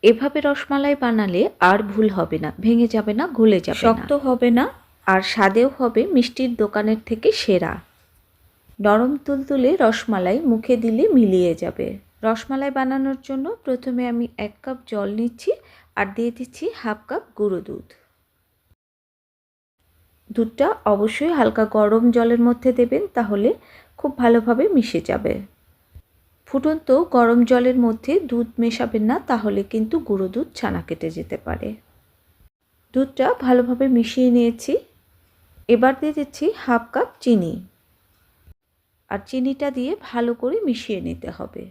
এভাবে রসমালাই বানালে আর ভুল হবে না, ভেঙে যাবে না, গলে যাবে না, শক্ত হবে না, আর স্বাদেও হবে মিষ্টির দোকানের থেকে সেরা। নরম তুলতুলে রসমালাই মুখে দিলে মিলিয়ে যাবে। রসমালাই বানানোর জন্য প্রথমে আমি 1 কাপ জল নিচ্ছি আর দিয়ে দিচ্ছি হাফ কাপ গুঁড়ো দুধ। দুধটা অবশ্যই হালকা গরম জলের মধ্যে দেবেন, তাহলে খুব ভালোভাবে মিশে যাবে। ফুটন্ত গরম জলের মধ্যে দুধ মেশাবেন না, তাহলে কিন্তু গুঁড়ো দুধ ছানা কেটে যেতে পারে। দুধটা ভালোভাবে মিশিয়ে নিয়েছি। এবার দিয়ে দিচ্ছি হাফ কাপ চিনি, আর চিনিটা দিয়ে ভালো করে মিশিয়ে নিতে হবে।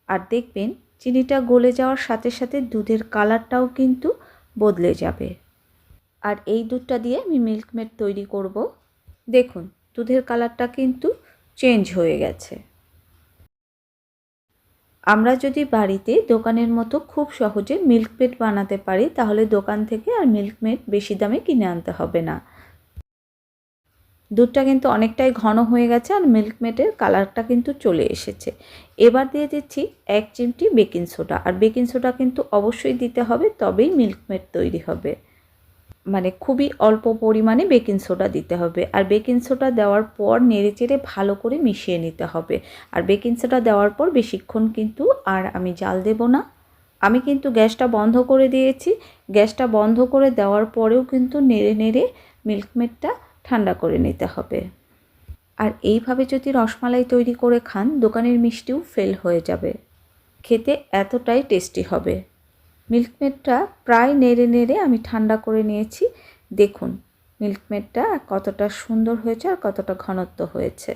আর দেখবেন চিনিটা গলে যাওয়ার সাথে সাথে দুধের কালারটাও কিন্তু বদলে যাবে। আর এই দুধটা দিয়ে আমি মিল্কমেড তৈরি করব। দেখুন দুধের কালারটা কিন্তু চেঞ্জ হয়ে গেছে। আমরা যদি বাড়িতে দোকানের মতো খুব সহজে মিল্কমেড বানাতে পারি, তাহলে দোকান থেকে আর মিল্কমেড বেশি দামে কিনে আনতে হবে না। দুধটা কিন্তু অনেকটাই ঘন হয়ে গেছে আর মিল্কমেডের কালারটা কিন্তু চলে এসেছে। এবার দিয়ে দিচ্ছি 1 চিমটি বেকিং সোডা, আর বেকিং সোডা কিন্তু অবশ্যই দিতে হবে, তবেই মিল্কমেড তৈরি হবে। মানে খুবই অল্প পরিমাণে বেকিং সোডা দিতে হবে। আর বেকিং সোডা দেওয়ার পর নেড়েচেড়ে ভালো করে মিশিয়ে নিতে হবে। আর বেকিং সোডা দেওয়ার পর বেশিক্ষণ কিন্তু আর আমি জাল দেব না। আমি কিন্তু গ্যাসটা বন্ধ করে দিয়েছি। গ্যাসটা বন্ধ করে দেওয়ার পরেও কিন্তু নেড়ে নেড়ে মিল্কমেডটা ঠান্ডা করে নিতে হবে। আর এইভাবে যদি রসমালাই তৈরি করে খান, দোকানের মিষ্টিও ফেল হয়ে যাবে। খেতে এতটাই টেস্টি হবে। মিল্কমেডটা প্রায় নেড়ে নেড়ে আমি ঠান্ডা করে নিয়েছি। দেখুন মিল্কমেডটা কতটা সুন্দর হয়েছে আর কতটা ঘনত্ব হয়েছে।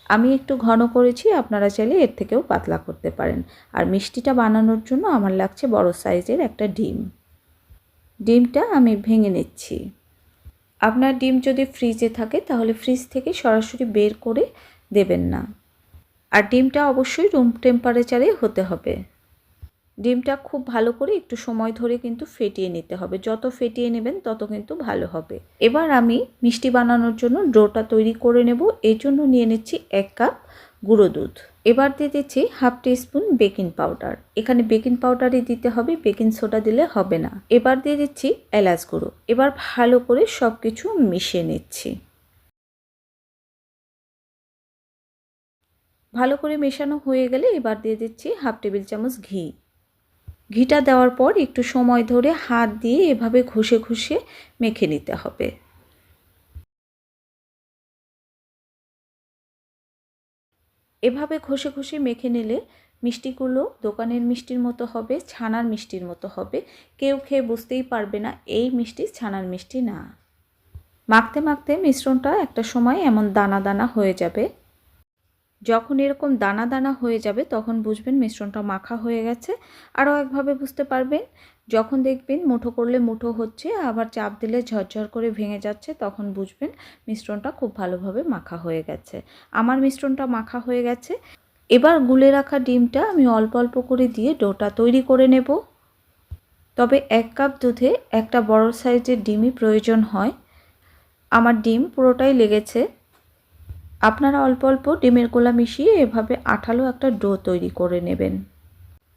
আমি একটু ঘন করেছি, আপনারা চাইলে এর থেকেও পাতলা করতে পারেন। আর মিষ্টিটা বানানোর জন্য আমার লাগছে বড় সাইজের একটা ডিম। ডিমটা আমি ভেঙে নিচ্ছি। আপনার ডিম যদি ফ্রিজে থাকে তাহলে ফ্রিজ থেকে সরাসরি বের করে দেবেন না। আর ডিমটা অবশ্যই রুম টেম্পারেচারে হতে হবে। ডিমটা খুব ভালো করে একটু সময় ধরে কিন্তু ফেটিয়ে নিতে হবে। যত ফেটিয়ে নেবেন তত কিন্তু ভালো হবে। এবার আমি মিষ্টি বানানোর জন্য ডোটা তৈরি করে নেব। এর জন্য নিয়ে নিচ্ছি 1 কাপ গুঁড়ো দুধ। এবার দিয়ে দিচ্ছি হাফ টিস্পুন বেকিং পাউডার। এখানে বেকিং পাউডারই দিতে হবে, বেকিং সোডা দিলে হবে না। এবার দিয়ে দিচ্ছি এলাচ গুঁড়ো। এবার ভালো করে সব কিছু মিশিয়ে নিচ্ছি। ভালো করে মেশানো হয়ে গেলে এবার দিয়ে দিচ্ছি হাফ টেবিল চামচ ঘি। ঘিটা দেওয়ার পর একটু সময় ধরে হাত দিয়ে এভাবে ঘষে ঘষে মেখে নিতে হবে। এভাবে ঘষে ঘষে মেখে নিলে মিষ্টিগুলো দোকানের মিষ্টির মতো হবে, ছানার মিষ্টির মতো হবে। কেউ খেয়ে বুঝতেই পারবে না এই মিষ্টি ছানার মিষ্টি না। মাখতে মাখতে মিশ্রণটা একটা সময় এমন দানা দানা হয়ে যাবে। যখন এরকম দানা দানা হয়ে যাবে তখন বুঝবেন মিশ্রণটা মাখা হয়ে গেছে। আরও একভাবে বুঝতে পারবেন, যখন দেখবেন মুঠো করলে মুঠো হচ্ছে, আবার চাপ দিলে ঝরঝর করে ভেঙে যাচ্ছে, তখন বুঝবেন মিশ্রণটা খুব ভালোভাবে মাখা হয়ে গেছে। আমার মিশ্রণটা মাখা হয়ে গেছে। এবার গুলে রাখা ডিমটা আমি অল্প অল্প করে দিয়ে ডোটা তৈরি করে নেব। তবে 1 কাপ দুধে একটা বড় সাইজের ডিমই প্রয়োজন হয়। আমার ডিম পুরোটাই লেগেছে। আপনারা অল্প অল্প ডিমের গোলা মিশিয়ে এভাবে আঠালো একটা ডো তৈরি করে নেবেন।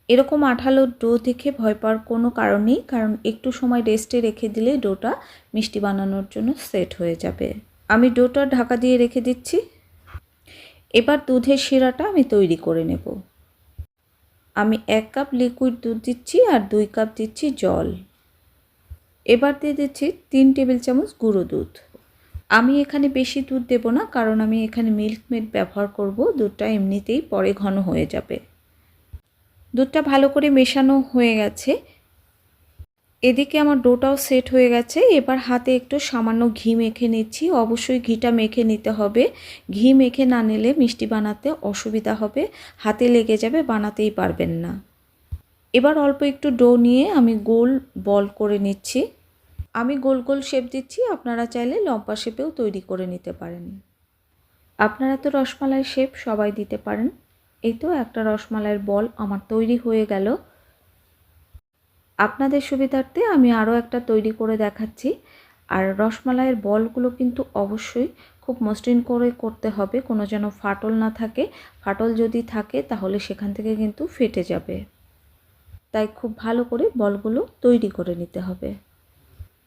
এরকম আঠালো ডো দেখে ভয় পাওয়ার কোনো কারণ নেই, কারণ একটু সময় রেস্টে রেখে দিলে ডোটা মিষ্টি বানানোর জন্য সেট হয়ে যাবে। আমি ডোটা ঢাকা দিয়ে রেখে দিচ্ছি। এবার দুধের শিরাটা আমি তৈরি করে নেব। আমি 1 কাপ লিকুইড দুধ দিচ্ছি আর 2 কাপ দিচ্ছি জল। এবার দিয়ে দিচ্ছি 3 টেবিল চামচ গুঁড়ো দুধ। আমি এখানে বেশি দুধ দেব না, কারণ আমি এখানে মিল্কমেড ব্যবহার করব। দুধটা এমনিতেই পরে ঘন হয়ে যাবে। দুধটা ভালো করে মেশানো হয়ে গেছে। এদিকে আমার ডোটাও সেট হয়ে গেছে। এবার হাতে একটু সামান্য ঘি মেখে নিচ্ছি। অবশ্যই ঘিটা মেখে নিতে হবে। ঘি মেখে না নিলে মিষ্টি বানাতে অসুবিধা হবে, হাতে লেগে যাবে, বানাতেই পারবেন না। এবার অল্প একটু ডো নিয়ে আমি গোল বল করে নিচ্ছি। আমি গোল গোল শেপ দিচ্ছি, আপনারা চাইলে লম্বা শেপেও তৈরি করে নিতে পারেন। আপনারা তো রসমালাই শেপ সবাই দিতে পারেন। এই তো একটা রসমালাইয়ের বল আমার তৈরি হয়ে গেল। আপনাদের সুবিধার্থে আমি আরও একটা তৈরি করে দেখাচ্ছি। আর রসমালাইয়ের বলগুলো কিন্তু অবশ্যই খুব মসৃণ করে করতে হবে, কোনো যেন ফাটল না থাকে। ফাটল যদি থাকে তাহলে সেখান থেকে কিন্তু ফেটে যাবে। তাই খুব ভালো করে বলগুলো তৈরি করে নিতে হবে।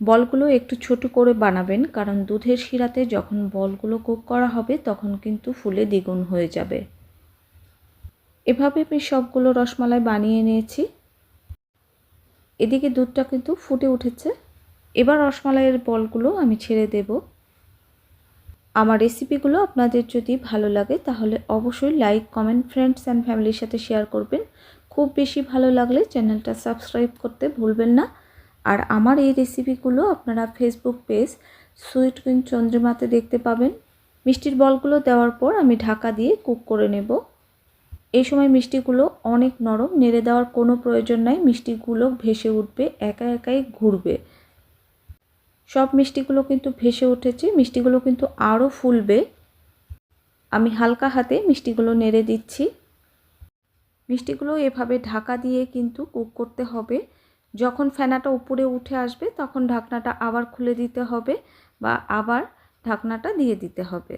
বলগুলো একটু ছোট করে বানাবেন, কারণ দুধের শিরাতে যখন বলগুলো কুক করা হবে তখন কিন্তু ফুলে দ্বিগুণ হয়ে যাবে। এভাবে আমি সবগুলো রসমালাই বানিয়ে নিয়েছি। এদিকে দুধটা কিন্তু ফুটে উঠেছে। এবার রসমালাইয়ের বলগুলো আমি ছেড়ে দেব। আমার রেসিপিগুলো আপনাদের যদি ভালো লাগে তাহলে অবশ্যই লাইক, কমেন্ট, ফ্রেন্ডস অ্যান্ড ফ্যামিলির সাথে শেয়ার করবেন। খুব বেশি ভালো লাগলে চ্যানেলটা সাবস্ক্রাইব করতে ভুলবেন না। আর আমার এই রেসিপিগুলো আপনারা ফেসবুক পেজ সুইট কুইন চন্দ্রিমাতে দেখতে পাবেন। মিষ্টির বলগুলো দেওয়ার পর আমি ঢাকা দিয়ে কুক করে নেব। এই সময় মিষ্টিগুলো অনেক নরম, নেড়ে দেওয়ার কোনো প্রয়োজন নাই। মিষ্টিগুলো ভেসে উঠবে, একা একাই ঘুরবে। সব মিষ্টিগুলো কিন্তু ভেসে উঠেছে, মিষ্টিগুলো কিন্তু আরও ফুলবে। আমি হালকা হাতে মিষ্টিগুলো নেড়ে দিচ্ছি। মিষ্টিগুলো এভাবে ঢাকা দিয়ে কিন্তু কুক করতে হবে। যখন ফেনাটা উপরে উঠে আসবে তখন ঢাকনাটা আবার খুলে দিতে হবে বা আবার ঢাকনাটা দিয়ে দিতে হবে।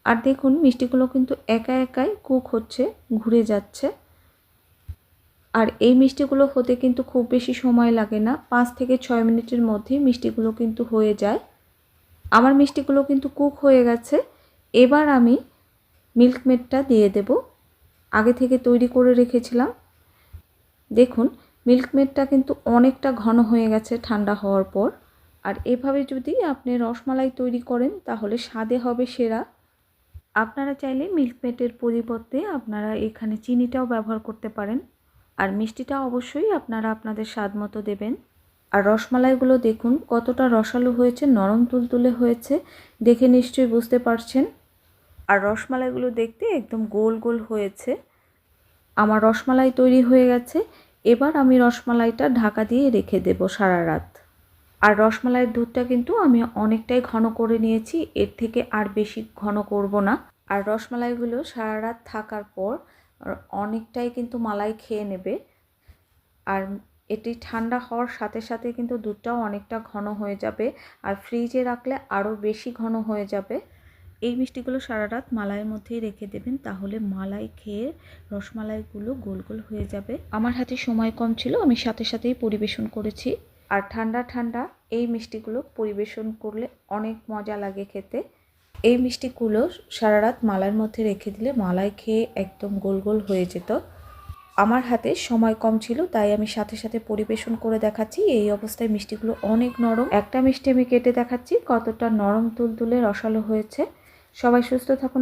আর দেখুন মিষ্টিগুলো কিন্তু একা একাই কুক হচ্ছে, ঘুরে যাচ্ছে। আর এই মিষ্টিগুলো হতে কিন্তু খুব বেশি সময় লাগে না, 5 থেকে 6 মিনিটের মধ্যেই মিষ্টিগুলো কিন্তু হয়ে যায়। আমার মিষ্টিগুলো কিন্তু কুক হয়ে গেছে। এবার আমি মিল্ক মেডটা দিয়ে দেব, আগে থেকে তৈরি করে রেখেছিলাম। দেখুন মিল্ক মেডটা কিন্তু অনেকটা ঘন হয়ে গেছে ঠান্ডা হওয়ার পর। আর এভাবে যদি আপনি রসমালাই তৈরি করেন তাহলে স্বাদে হবে সেরা। আপনারা চাইলে মিল্ক মেডের পরিবর্তে আপনারা এখানে চিনিটাও ব্যবহার করতে পারেন। আর মিষ্টিটা অবশ্যই আপনারা আপনাদের স্বাদ মতো দেবেন। আর রসমালাইগুলো দেখুন কতটা রসালো হয়েছে, নরম তুলতুলে হয়েছে, দেখে নিশ্চয়ই বুঝতে পারছেন। আর রসমালাইগুলো দেখতে একদম গোল গোল হয়েছে। আমার রসমালাই তৈরি হয়ে গেছে। এবার আমি রসমালাইটা ঢাকা দিয়ে রেখে দেব সারা রাত। আর রসমালাইয়ের দুধটা কিন্তু আমি অনেকটাই ঘন করে নিয়েছি, এর থেকে আর বেশি ঘন করব না। আর রসমালাইগুলো সারা রাত থাকার পর অনেকটাই কিন্তু মালাই খেয়ে নেবে। আর এটি ঠান্ডা হওয়ার সাথে সাথে কিন্তু দুধটাও অনেকটা ঘন হয়ে যাবে, আর ফ্রিজে রাখলে আরও বেশি ঘন হয়ে যাবে। এই মিষ্টিগুলো সারা রাত মালাইয়ের মধ্যেই রেখে দেবেন, তাহলে মালাই খেয়ে রসমালাইগুলো গোল গোল হয়ে যাবে। আমার হাতে সময় কম ছিল, আমি সাথে সাথেই পরিবেশন করেছি। আর ঠান্ডা ঠান্ডা এই মিষ্টিগুলো পরিবেশন করলে অনেক মজা লাগে খেতে। এই মিষ্টিগুলো সারা রাত মালাইয়ের মধ্যে রেখে দিলে মালাই খেয়ে একদম গোল গোল হয়ে যেত। আমার হাতে সময় কম ছিল তাই আমি সাথে সাথে পরিবেশন করে দেখাচ্ছি। এই অবস্থায় মিষ্টিগুলো অনেক নরম। একটা মিষ্টি আমি কেটে দেখাচ্ছি কতটা নরম তুলতুলে রসালো হয়েছে। সবাই সুস্থ থাকুন।